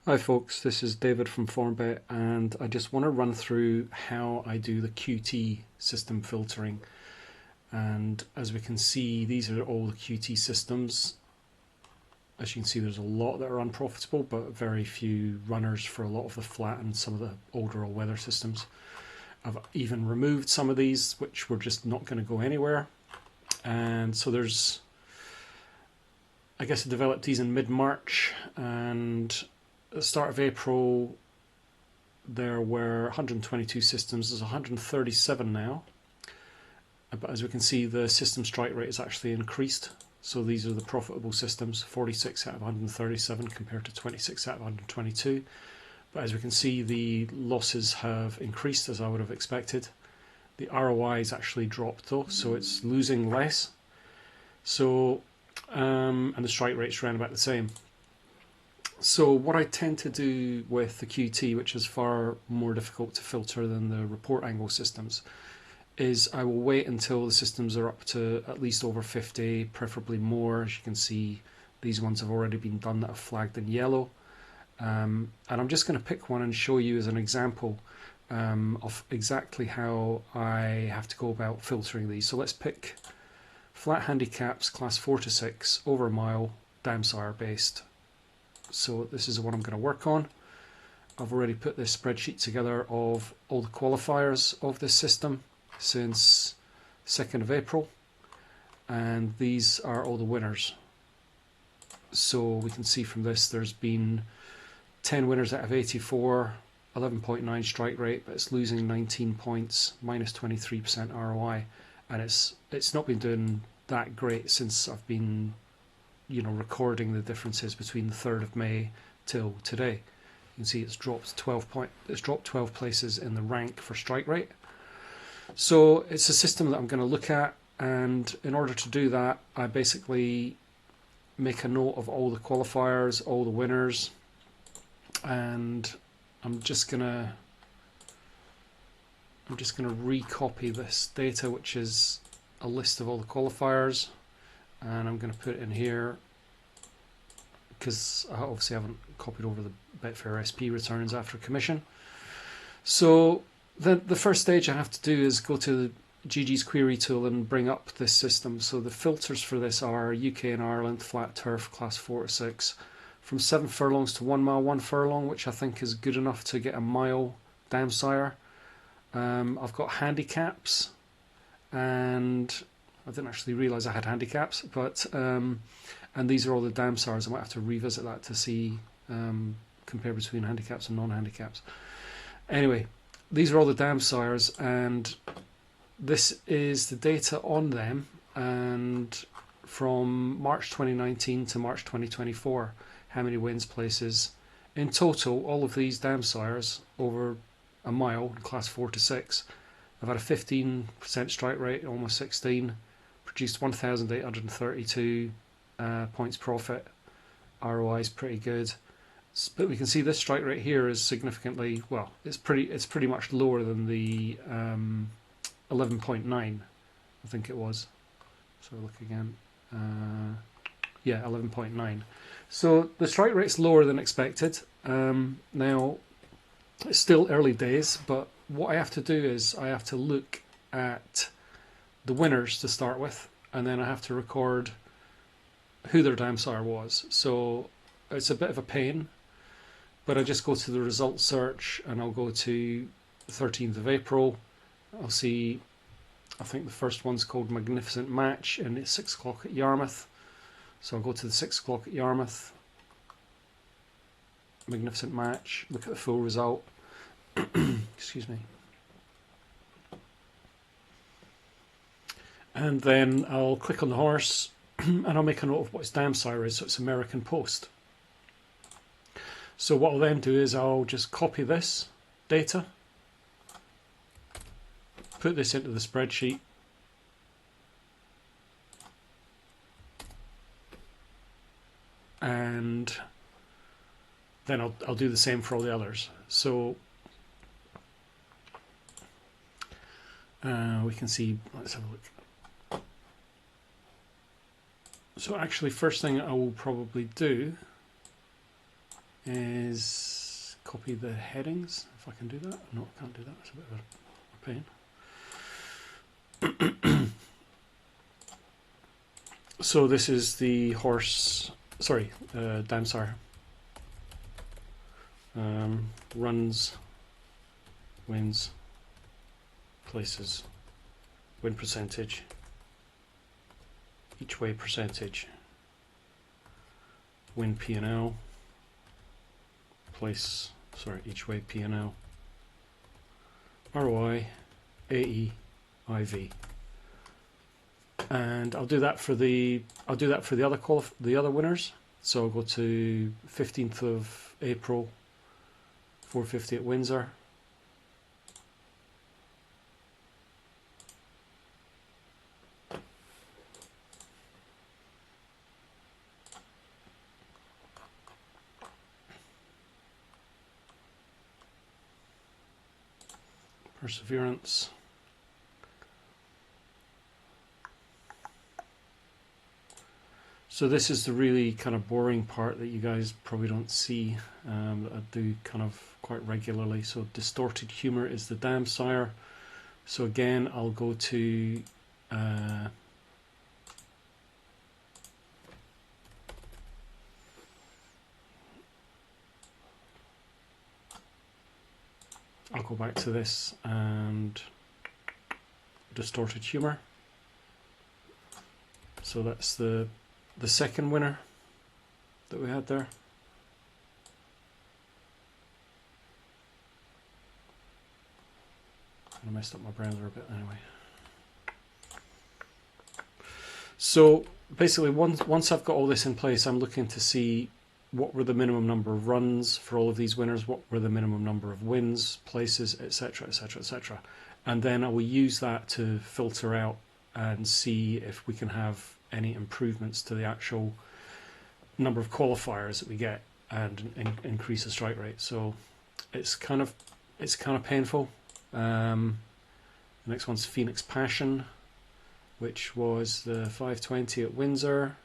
Hi folks, this is David from Formbet, and I just want to run through how I do the QT system filtering. And as we can see, these are all the QT systems. As you can see, there's a lot that are unprofitable, but very few runners for a lot of the flat and some of the older all-weather systems. I've even removed some of these which were just not going to go anywhere. And so I guess I developed these in mid-March, and at the start of April there were 122 systems. There's 137 now, but as we can see, the system strike rate has actually increased. So these are the profitable systems, 46 out of 137 compared to 26 out of 122. But as we can see, the losses have increased as I would have expected. The ROI has actually dropped though, so it's losing less. So and the strike rate's around about the same. So what I tend to do with the QT, which is far more difficult to filter than the report angle systems, is I will wait until the systems are up to at least over 50, preferably more. As you can see, these ones have already been done that are flagged in yellow. And I'm just going to pick one and show you as an example of exactly how I have to go about filtering these. So let's pick flat handicaps class 4 to 6 over a mile, dam sire based. So this is the one I'm going to work on. I've already put this spreadsheet together of all the qualifiers of this system since 2nd of April, and these are all the winners. So we can see from this there's been 10 winners out of 84, 11.9 strike rate, but it's losing 19 points, minus 23% ROI, and it's not been doing that great since I've been recording the differences between the 3rd of May till today. You can see it's dropped 12 places in the rank for strike rate. So it's a system that I'm going to look at, and in order to do that, I basically make a note of all the qualifiers, all the winners, and I'm just gonna recopy this data, which is a list of all the qualifiers, and I'm going to put it in here because I obviously haven't copied over the Betfair SP returns after commission. So the first stage I have to do is go to the GeeGeez query tool and bring up this system. So the filters for this are UK and Ireland, flat turf, class 4 to 6, from 7 furlongs to 1 mile, 1 furlong, which I think is good enough to get a mile dam sire. I've got handicaps, and I didn't actually realise I had handicaps, but and these are all the dam sires. I might have to revisit that to see compare between handicaps and non-handicaps. Anyway, these are all the dam sires, and this is the data on them, and from March 2019 to March 2024, how many wins, places. In total, all of these dam sires over a mile in class 4 to 6 have had a 15% strike rate, almost 16, produced 1,832 points profit. ROI is pretty good, but we can see this strike rate here is significantly, well, it's pretty much lower than the 11.9, I think it was. So look again, yeah, 11.9. So the strike rate's lower than expected. Now it's still early days, but what I have to do is I have to look at the winners to start with, and then I have to record who their dam sire was. So it's a bit of a pain, but I just go to the results search and I'll go to the 13th of April. I'll see, I think the first one's called Magnificent Match, and it's 6 o'clock at Yarmouth. So I'll go to the 6 o'clock at Yarmouth, Magnificent Match, look at the full result. Excuse me. And then I'll click on the horse and I'll make a note of what its dam sire is, so it's American Post. So what I'll then do is I'll just copy this data, put this into the spreadsheet, and then I'll do the same for all the others. So we can see, let's have a look. So actually, first thing I will probably do is copy the headings, if I can do that. No, I can't do that, it's a bit of a pain. So this is the horse, sorry, dam sire. Runs, wins, places, win percentage, each way percentage, win P&L, place, sorry, each way P&L, ROI, AE, IV. And I'll do that for the other winners. So I'll go to 15th of April, 450 at Windsor. Perseverance. So this is the really kind of boring part that you guys probably don't see, that I do kind of quite regularly. So distorted humor is the dam sire. So again, I'll go to I'll go back to this and distorted humor. So that's the second winner that we had there. I messed up my browser a bit anyway. So basically once I've got all this in place, I'm looking to see what were the minimum number of runs for all of these winners, what were the minimum number of wins, places, etc, etc, etc. And then I will use that to filter out and see if we can have any improvements to the actual number of qualifiers that we get and increase the strike rate. So it's kind of painful. The next one's Phoenix Passion, which was the 520 at Windsor.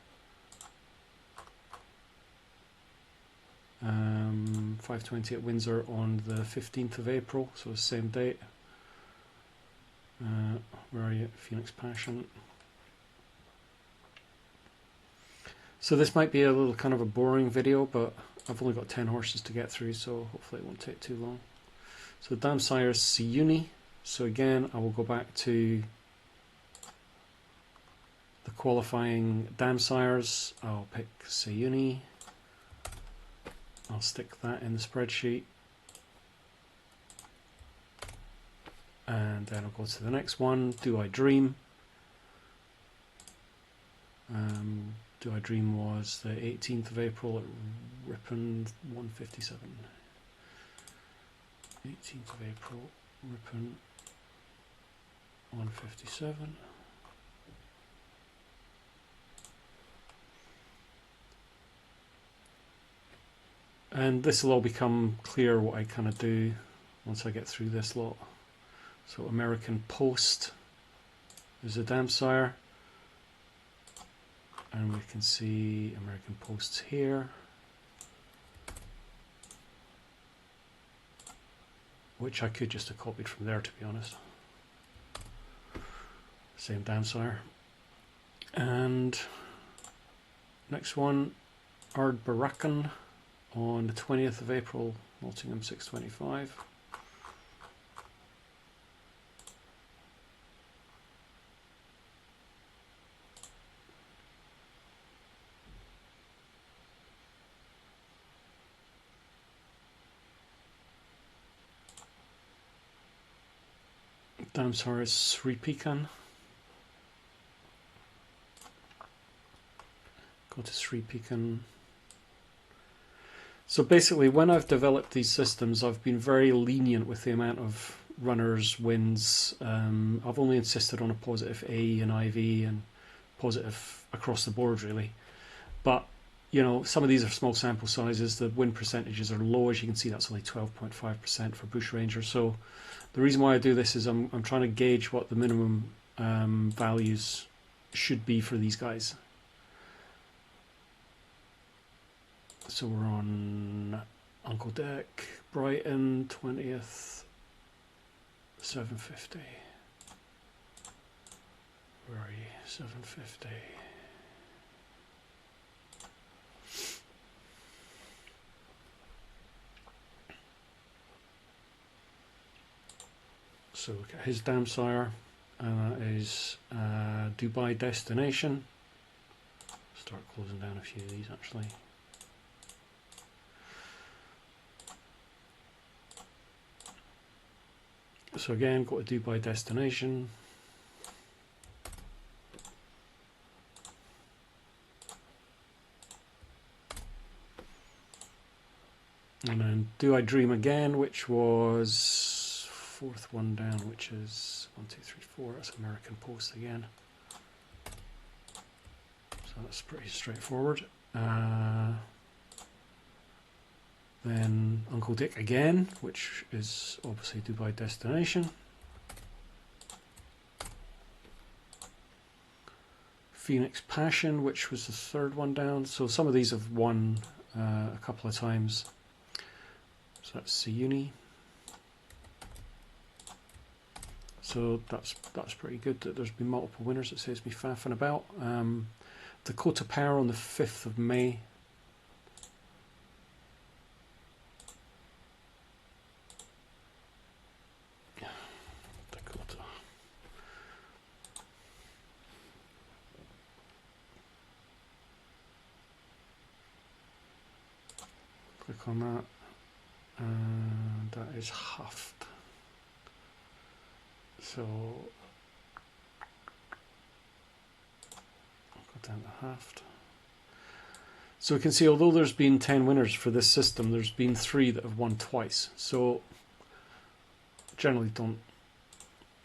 520 at Windsor on the 15th of April, so the same date. Where are you? Phoenix Passion. So this might be a little kind of a boring video, but I've only got 10 horses to get through, so hopefully it won't take too long. So Dam Sire's Siuni. So again, I will go back to the qualifying Dam Sires. I'll pick Siuni. I'll stick that in the spreadsheet. And then I'll go to the next one. Do I Dream? Do I Dream was the 18th of April at Ripon 157. 18th of April, Ripon 157. And this will all become clear what I kind of do once I get through this lot. So American Post is a dam sire. And we can see American Posts here, which I could just have copied from there, to be honest. Same dam sire. And next one, Ard Barakan on the 20th of April, Nottingham 625. Damsar is Sri Pekan. Go to Sri Pekan. So basically, when I've developed these systems, I've been very lenient with the amount of runners, wins. I've only insisted on a positive A and IV and positive across the board, really. But you know, some of these are small sample sizes. The win percentages are low, as you can see. That's only 12.5% for Bushrangers. So the reason why I do this is I'm trying to gauge what the minimum values should be for these guys. So we're on Uncle Dick, Brighton, 20th, 750. Where are you? 750. So look at his dam sire, and that is Dubai Destination. Start closing down a few of these actually. So again, go to Dubai Destination. And then Do I Dream Again, which was fourth one down, which is 1, 2, 3, 4. That's American Post again. So that's pretty straightforward. Then Uncle Dick Again, which is obviously Dubai Destination. Phoenix Passion, which was the third one down. So some of these have won a couple of times. So that's Uni. So that's pretty good that there's been multiple winners. It saves me faffing about. Dakota Power on the 5th of May. Dakota. Click on that. And that is Haft. So I'll go down to Haft. So we can see, although there's been 10 winners for this system, there's been 3 that have won twice. So generally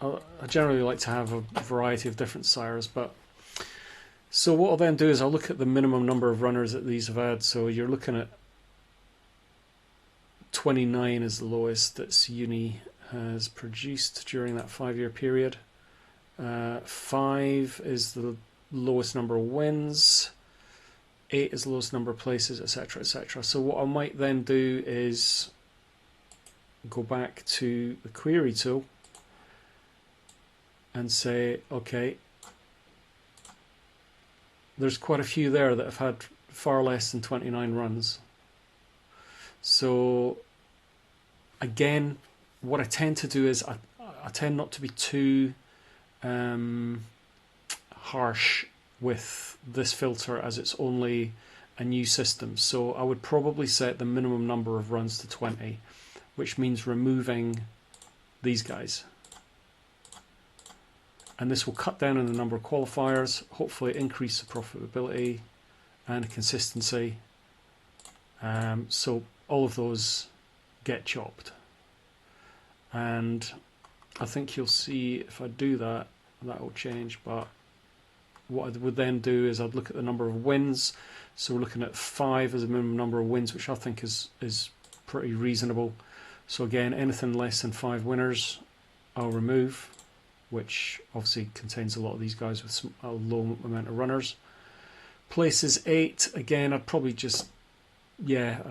I generally like to have a variety of different sires, but so what I'll then do is I'll look at the minimum number of runners that these have had. So you're looking at 29 is the lowest that Uni has produced during that 5-year period. 5 is the lowest number of wins. 8 is the lowest number of places, etc., etc. So what I might then do is go back to the query tool and say, okay, there's quite a few there that have had far less than 29 runs. So again, what I tend to do is I tend not to be too harsh with this filter, as it's only a new system. So I would probably set the minimum number of runs to 20, which means removing these guys. And this will cut down on the number of qualifiers, hopefully increase the profitability and consistency. So all of those get chopped. And I think you'll see if I do that, that will change. But what I would then do is I'd look at the number of wins. So we're looking at 5 as a minimum number of wins, which I think is pretty reasonable. So again, anything less than 5 winners, I'll remove, which obviously contains a lot of these guys with a low amount of runners. Places 8, again, I'd probably just err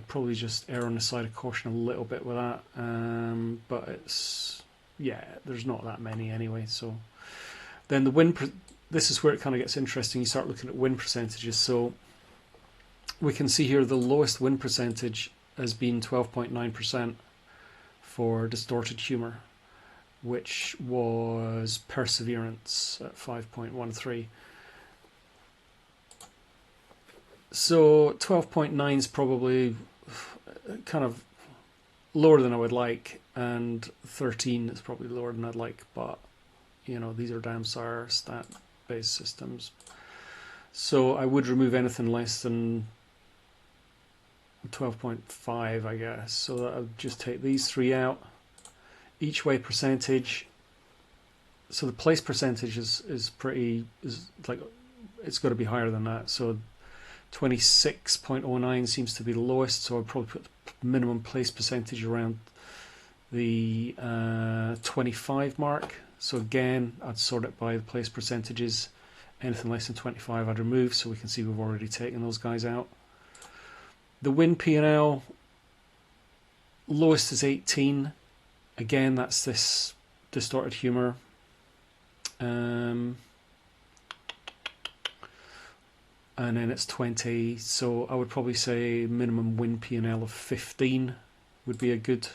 on the side of caution a little bit with that. But it's, yeah, there's not that many anyway. So then the win, this is where it kind of gets interesting. You start looking at win percentages. So we can see here the lowest win percentage has been 12.9% for Distorted Humor, which was Perseverance at 5.13. So 12.9 is probably kind of lower than I would like, and 13 is probably lower than I'd like, but you know, these are damn sire stat based systems. So I would remove anything less than 12.5, I guess. So that I'd just take these 3 out. Each way percentage. So the place percentage is like, it's got to be higher than that. So 26.09 seems to be the lowest, so I'd probably put the minimum place percentage around the 25 mark. So again, I'd sort it by the place percentages. Anything less than 25 I'd remove, so we can see we've already taken those guys out. The win P&L, Lowest is 18. Again, that's this distorted humour. And then it's 20. So I would probably say minimum win P&L of 15 would be a good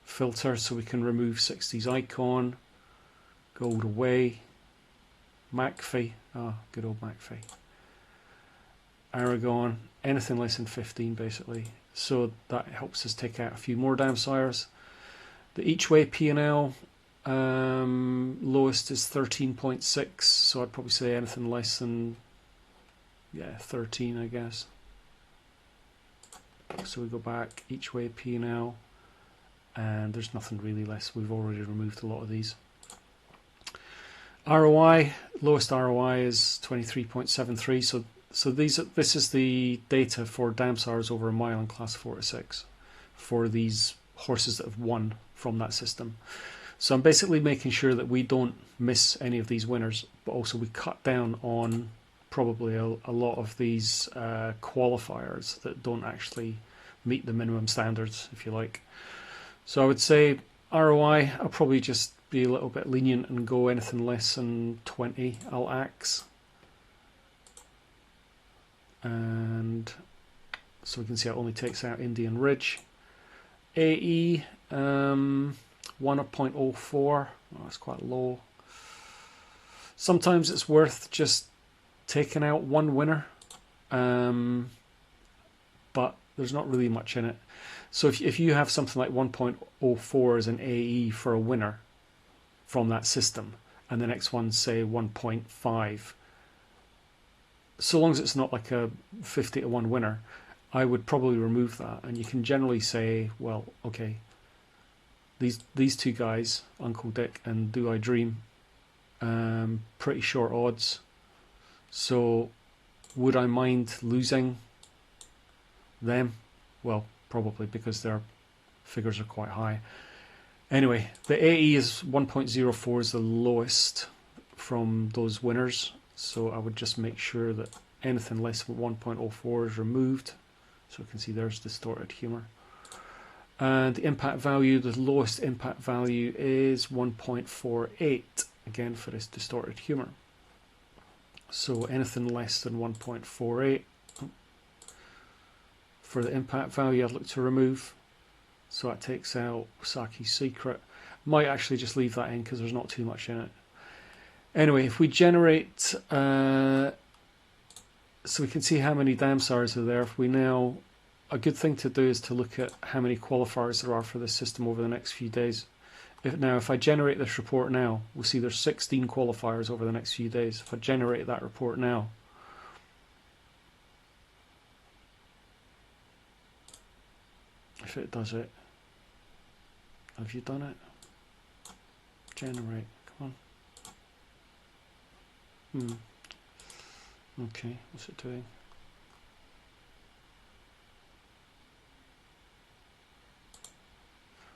filter. So we can remove 60's icon, gold away, McAfee, good old McAfee, Aragon, anything less than 15 basically. So that helps us take out a few more damsires. The each way P&L, lowest is 13.6, so I'd probably say anything less than 13, I guess. So we go back, each way P&L, and there's nothing really less. We've already removed a lot of these. ROI, lowest ROI is 23.73. So this is the data for damsires over a mile in class 4 to 6 for these horses that have won from that system. So I'm basically making sure that we don't miss any of these winners, but also we cut down on probably a lot of these qualifiers that don't actually meet the minimum standards, if you like. So I would say ROI, I'll probably just be a little bit lenient and go anything less than 20, I'll axe. And so we can see it only takes out Indian Ridge. AE, 1.04, that's quite low. Sometimes it's worth just taking out one winner, but there's not really much in it. So if you have something like 1.04 as an AE for a winner from that system, and the next one say 1.5, so long as it's not like a 50 to 1 winner, I would probably remove that. And you can generally say, well, okay, these two guys, Uncle Dick and Do I Dream, pretty short odds. So would I mind losing them? Well, probably, because their figures are quite high. Anyway, the AE is 1.04 is the lowest from those winners. So I would just make sure that anything less than 1.04 is removed. So you can see there's distorted humour. And the impact value, the lowest impact value is 1.48, again for this distorted humour. So anything less than 1.48 for the impact value I'd look to remove. So that takes out Saki's Secret. Might actually just leave that in because there's not too much in it. Anyway, if we generate, so we can see how many damsires are there. If we now, a good thing to do is to look at how many qualifiers there are for this system over the next few days. If I generate this report now, we'll see there's 16 qualifiers over the next few days. If I generate that report now, if it does it, have you done it? Generate, come on. Okay, what's it doing?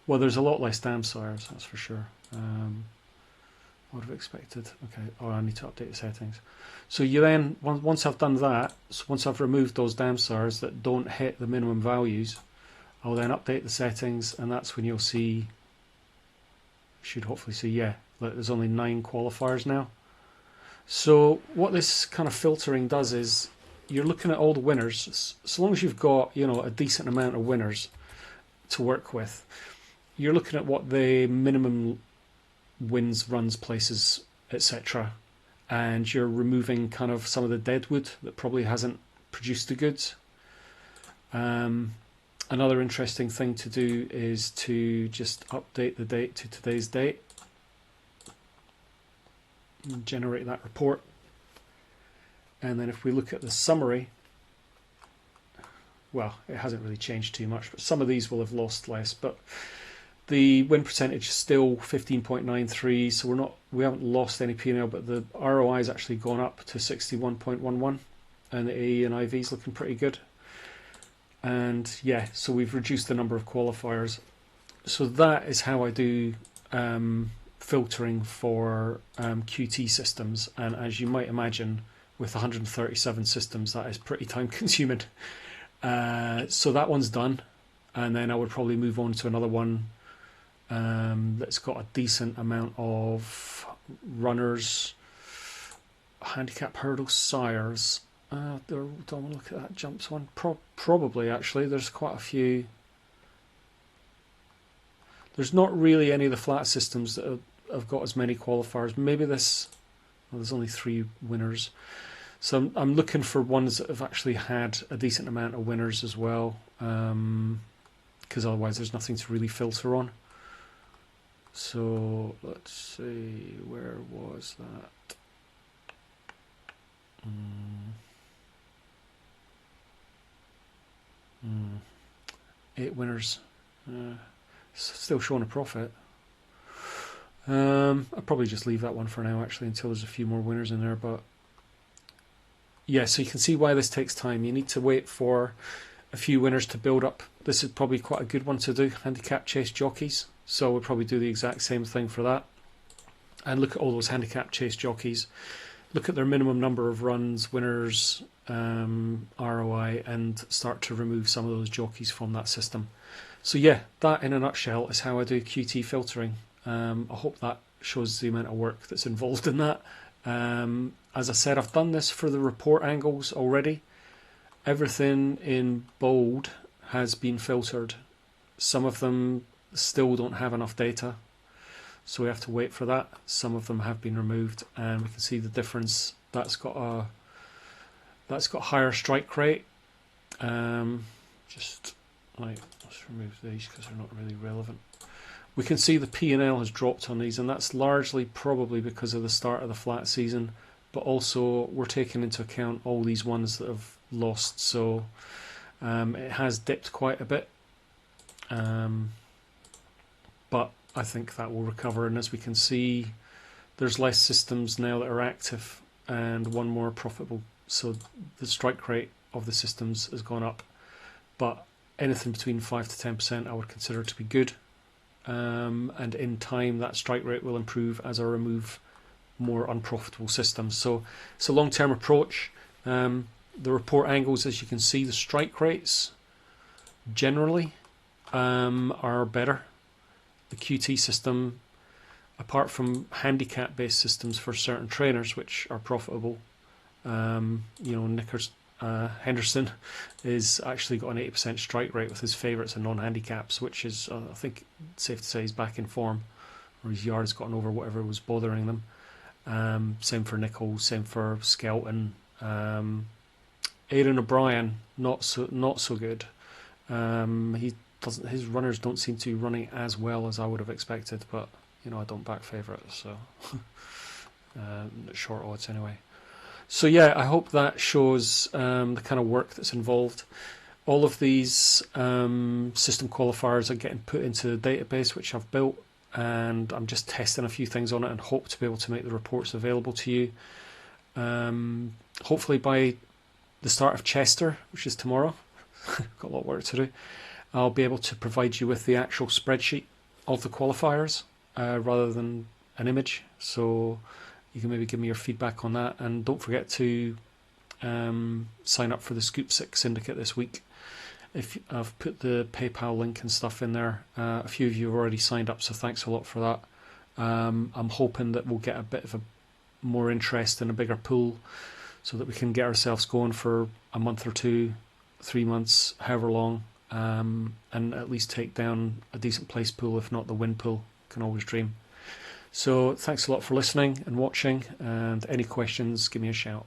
Well, there's a lot less damsires, that's for sure. What have I expected? Okay, I need to update the settings. So you then, once I've done that, so once I've removed those damsires that don't hit the minimum values, I'll then update the settings, and that's when you'll see, should hopefully see, yeah, look, there's only 9 qualifiers now. So what this kind of filtering does is you're looking at all the winners. So long as you've got, a decent amount of winners to work with, you're looking at what the minimum wins, runs, places, etc. And you're removing kind of some of the deadwood that probably hasn't produced the goods. Another interesting thing to do is to just update the date to today's date. And generate that report. And then if we look at the summary, well, it hasn't really changed too much, but some of these will have lost less. But the win percentage is still 15.93, so we haven't lost any P&L, but the ROI has actually gone up to 61.11, and the AE and IV is looking pretty good. And yeah, so we've reduced the number of qualifiers. So that is how I do filtering for QT systems, and as you might imagine, with 137 systems, that is pretty time consuming. So that one's done. and then I would probably move on to another one that's got a decent amount of runners. Handicap hurdle sires. Don't want to look at that jumps one. Probably actually. There's quite a few. There's not really any of the flat systems that have got as many qualifiers. Maybe this. Well, there's only 3 winners. So I'm looking for ones that have actually had a decent amount of winners as well, because otherwise there's nothing to really filter on. So let's see, where was that? 8 winners. Still showing a profit. I'll probably just leave that one for now actually until there's a few more winners in there, but yeah, so you can see why this takes time. You need to wait for a few winners to build up. This is probably quite a good one to do, handicap chase jockeys. So we'll probably do the exact same thing for that. And look at all those handicap chase jockeys. Look at their minimum number of runs, winners, ROI, and start to remove some of those jockeys from that system. So yeah, that in a nutshell is how I do QT filtering. I hope that shows the amount of work that's involved in that. As I said, I've done this for the report angles already. Everything in bold has been filtered. Some of them still don't have enough data, so we have to wait for that. Some of them have been removed, and we can see the difference. That's got a higher strike rate. Just like, let's remove these because they're not really relevant. We can see the P&L has dropped on these, and that's largely probably because of the start of the flat season, but also we're taking into account all these ones that have lost, so it has dipped quite a bit, but I think that will recover. And as we can see, there's less systems now that are active and one more profitable, so the strike rate of the systems has gone up, but anything between 5 to 10% I would consider to be good. And in time that strike rate will improve as I remove more unprofitable systems. So it's a long-term approach. The report angles, as you can see, the strike rates generally are better. The QT system, apart from handicap based systems for certain trainers which are profitable, Henderson is actually got an 80% strike rate with his favourites and non-handicaps, which is, I think, safe to say he's back in form, or his yard's gotten over whatever was bothering them. Same for Nichols, same for Skelton. Aidan O'Brien, not so good. His runners don't seem to be running as well as I would have expected, but I don't back favourites, so short odds anyway. So yeah, I hope that shows the kind of work that's involved. All of these system qualifiers are getting put into the database which I've built, and I'm just testing a few things on it and hope to be able to make the reports available to you. Hopefully by the start of Chester, which is tomorrow, got a lot of work to do, I'll be able to provide you with the actual spreadsheet of the qualifiers rather than an image. So you can maybe give me your feedback on that, and don't forget to sign up for the Scoop 6 Syndicate this week. If I've put the PayPal link and stuff in there, a few of you have already signed up, so thanks a lot for that. I'm hoping that we'll get a bit of a more interest and a bigger pool, so that we can get ourselves going for a month or 2, 3 months, however long, and at least take down a decent place pool, if not the win pool. Can always dream. So thanks a lot for listening and watching, and any questions, give me a shout.